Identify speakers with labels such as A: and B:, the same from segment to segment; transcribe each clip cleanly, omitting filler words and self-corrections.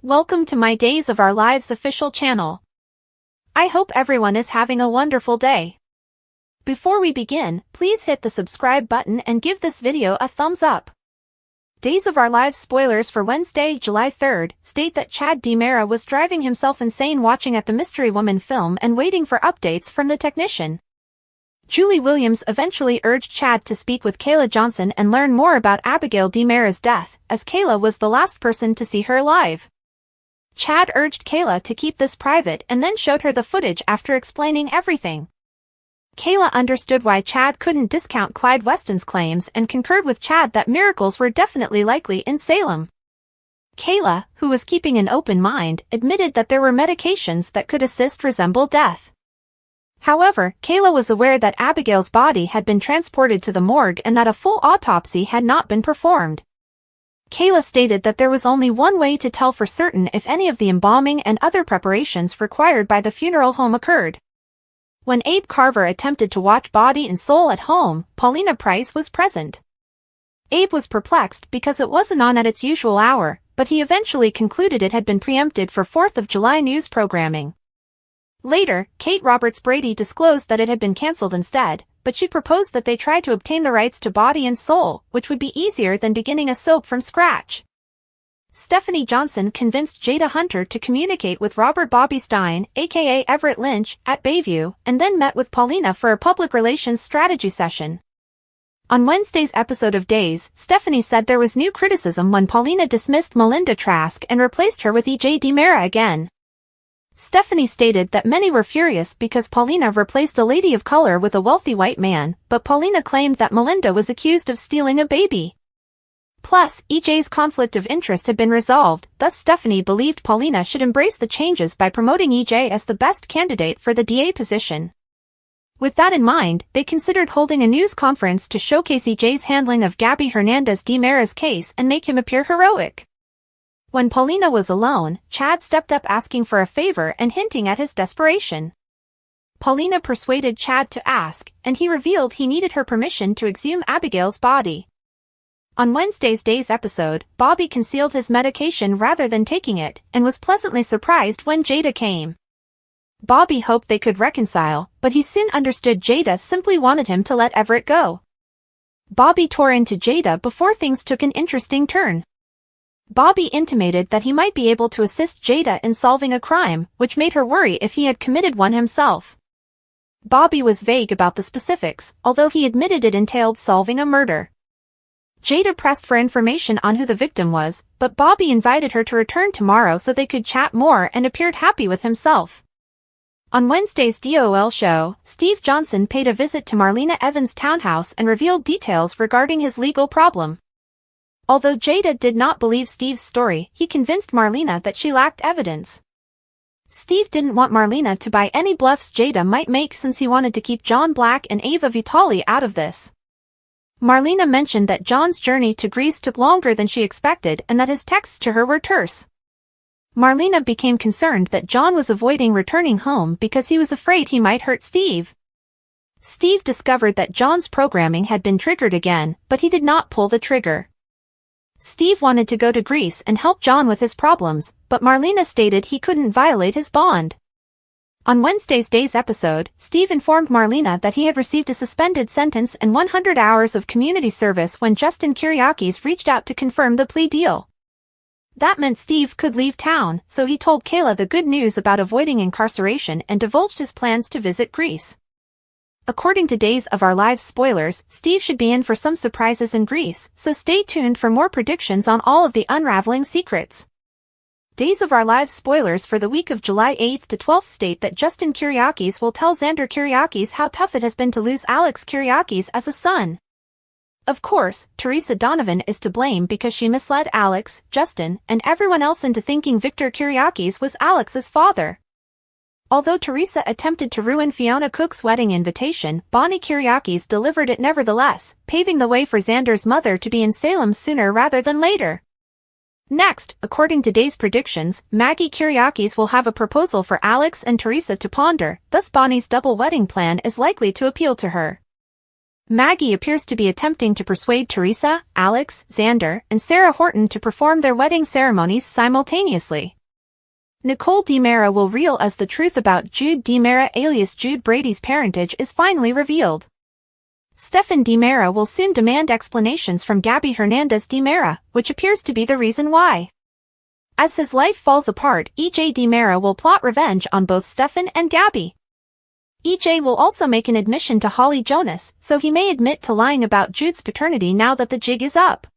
A: Welcome to my Days of Our Lives official channel. I hope everyone is having a wonderful day. Before we begin, please hit the subscribe button and give this video a thumbs up. Days of Our Lives spoilers for Wednesday, July 3rd, state that Chad DiMera was driving himself insane watching at the Mystery Woman film and waiting for updates from the technician. Julie Williams eventually urged Chad to speak with Kayla Johnson and learn more about Abigail DiMera's death, as Kayla was the last person to see her alive. Chad urged Kayla to keep this private and then showed her the footage after explaining everything. Kayla understood why Chad couldn't discount Clyde Weston's claims and concurred with Chad that miracles were definitely likely in Salem. Kayla, who was keeping an open mind, admitted that there were medications that could assist resemble death. However, Kayla was aware that Abigail's body had been transported to the morgue and that a full autopsy had not been performed. Kayla stated that there was only one way to tell for certain if any of the embalming and other preparations required by the funeral home occurred. When Abe Carver attempted to watch Body and Soul at home, Paulina Price was present. Abe was perplexed because it wasn't on at its usual hour, but he eventually concluded it had been preempted for 4th of July news programming. Later, Kate Roberts Brady disclosed that it had been cancelled instead, but she proposed that they try to obtain the rights to Body and Soul, which would be easier than beginning a soap from scratch. Stephanie Johnson convinced Jada Hunter to communicate with Robert Bobby Stein, aka Everett Lynch, at Bayview, and then met with Paulina for a public relations strategy session. On Wednesday's episode of Days, Stephanie said there was new criticism when Paulina dismissed Melinda Trask and replaced her with E.J. DiMera again. Stephanie stated that many were furious because Paulina replaced a lady of color with a wealthy white man, but Paulina claimed that Melinda was accused of stealing a baby. Plus, EJ's conflict of interest had been resolved, thus Stephanie believed Paulina should embrace the changes by promoting EJ as the best candidate for the DA position. With that in mind, they considered holding a news conference to showcase EJ's handling of Gabby Hernandez DiMera's case and make him appear heroic. When Paulina was alone, Chad stepped up asking for a favor and hinting at his desperation. Paulina persuaded Chad to ask, and he revealed he needed her permission to exhume Abigail's body. On Wednesday's Days episode, Bobby concealed his medication rather than taking it, and was pleasantly surprised when Jada came. Bobby hoped they could reconcile, but he soon understood Jada simply wanted him to let Everett go. Bobby tore into Jada before things took an interesting turn. Bobby intimated that he might be able to assist Jada in solving a crime, which made her worry if he had committed one himself. Bobby was vague about the specifics, although he admitted it entailed solving a murder. Jada pressed for information on who the victim was, but Bobby invited her to return tomorrow so they could chat more and appeared happy with himself. On Wednesday's DOL show, Steve Johnson paid a visit to Marlena Evans' townhouse and revealed details regarding his legal problem. Although Jada did not believe Steve's story, he convinced Marlena that she lacked evidence. Steve didn't want Marlena to buy any bluffs Jada might make since he wanted to keep John Black and Ava Vitale out of this. Marlena mentioned that John's journey to Greece took longer than she expected and that his texts to her were terse. Marlena became concerned that John was avoiding returning home because he was afraid he might hurt Steve. Steve discovered that John's programming had been triggered again, but he did not pull the trigger. Steve wanted to go to Greece and help John with his problems, but Marlena stated he couldn't violate his bond. On Wednesday's Days episode, Steve informed Marlena that he had received a suspended sentence and 100 hours of community service when Justin Kyriakis reached out to confirm the plea deal. That meant Steve could leave town, so he told Kayla the good news about avoiding incarceration and divulged his plans to visit Greece. According to Days of Our Lives spoilers, Steve should be in for some surprises in Greece, so stay tuned for more predictions on all of the unraveling secrets. Days of Our Lives spoilers for the week of July 8th to 12th state that Justin Kyriakis will tell Xander Kyriakis how tough it has been to lose Alex Kyriakis as a son. Of course, Teresa Donovan is to blame because she misled Alex, Justin, and everyone else into thinking Victor Kyriakis was Alex's father. Although Teresa attempted to ruin Fiona Cook's wedding invitation, Bonnie Kyriakis delivered it nevertheless, paving the way for Xander's mother to be in Salem sooner rather than later. Next, according to Days predictions, Maggie Kyriakis will have a proposal for Alex and Teresa to ponder, thus Bonnie's double wedding plan is likely to appeal to her. Maggie appears to be attempting to persuade Teresa, Alex, Xander, and Sarah Horton to perform their wedding ceremonies simultaneously. Nicole DiMera will reveal as the truth about Jude DiMera alias Jude Brady's parentage is finally revealed. Stefan DiMera will soon demand explanations from Gabby Hernandez DiMera, which appears to be the reason why. As his life falls apart, EJ DiMera will plot revenge on both Stefan and Gabby. EJ will also make an admission to Holly Jonas, so he may admit to lying about Jude's paternity now that the jig is up.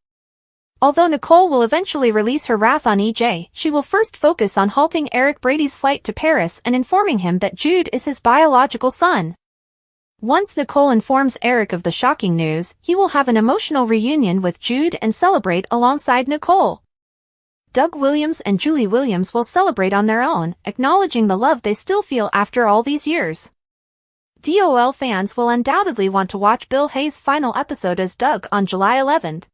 A: Although Nicole will eventually release her wrath on EJ, she will first focus on halting Eric Brady's flight to Paris and informing him that Jude is his biological son. Once Nicole informs Eric of the shocking news, he will have an emotional reunion with Jude and celebrate alongside Nicole. Doug Williams and Julie Williams will celebrate on their own, acknowledging the love they still feel after all these years. DOL fans will undoubtedly want to watch Bill Hayes' final episode as Doug on July 11th.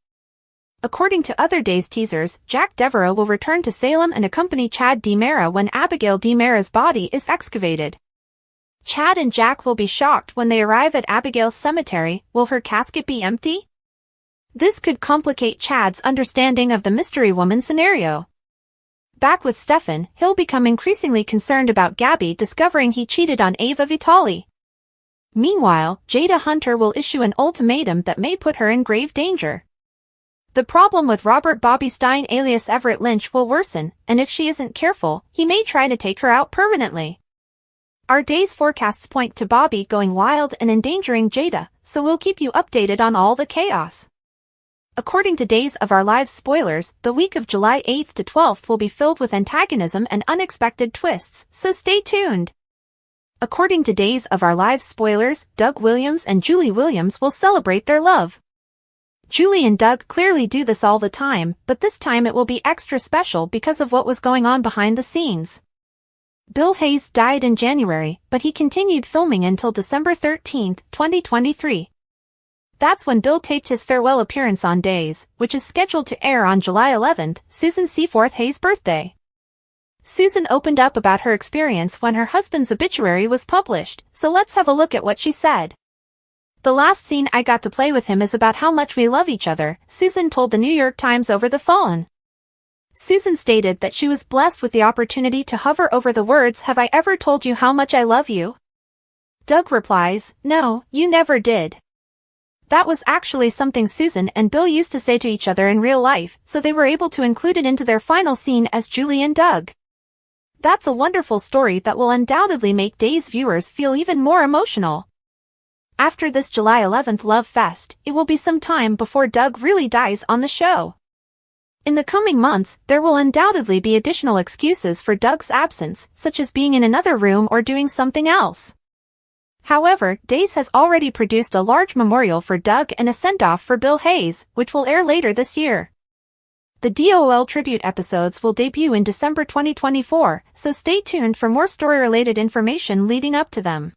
A: According to other days' teasers, Jack Devereaux will return to Salem and accompany Chad DiMera when Abigail DiMera's body is excavated. Chad and Jack will be shocked when they arrive at Abigail's cemetery. Will her casket be empty? This could complicate Chad's understanding of the mystery woman scenario. Back with Stefan, he'll become increasingly concerned about Gabby discovering he cheated on Ava Vitali. Meanwhile, Jada Hunter will issue an ultimatum that may put her in grave danger. The problem with Robert Bobby Stein alias Everett Lynch will worsen, and if she isn't careful, he may try to take her out permanently. Our day's forecasts point to Bobby going wild and endangering Jada, so we'll keep you updated on all the chaos. According to Days of Our Lives spoilers, the week of July 8th to 12th will be filled with antagonism and unexpected twists, so stay tuned. According to Days of Our Lives spoilers, Doug Williams and Julie Williams will celebrate their love. Julie and Doug clearly do this all the time, but this time it will be extra special because of what was going on behind the scenes. Bill Hayes died in January, but he continued filming until December 13, 2023. That's when Bill taped his farewell appearance on Days, which is scheduled to air on July 11th, Susan Seaforth Hayes' birthday. Susan opened up about her experience when her husband's obituary was published, so let's have a look at what she said. "The last scene I got to play with him is about how much we love each other," Susan told the New York Times over the phone. Susan stated that she was blessed with the opportunity to hover over the words, "Have I ever told you how much I love you?" Doug replies, "No, you never did." That was actually something Susan and Bill used to say to each other in real life, so they were able to include it into their final scene as Julie and Doug. That's a wonderful story that will undoubtedly make Days viewers feel even more emotional. After this July 11th love fest, it will be some time before Doug really dies on the show. In the coming months, there will undoubtedly be additional excuses for Doug's absence, such as being in another room or doing something else. However, Days has already produced a large memorial for Doug and a send-off for Bill Hayes, which will air later this year. The DOL tribute episodes will debut in December 2024, so stay tuned for more story-related information leading up to them.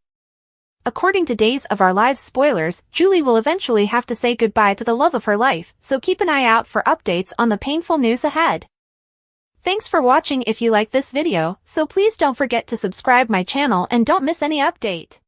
A: According to Days of Our Lives spoilers, Julie will eventually have to say goodbye to the love of her life, so keep an eye out for updates on the painful news ahead. Thanks for watching. If you like this video, so please don't forget to subscribe my channel and don't miss any update.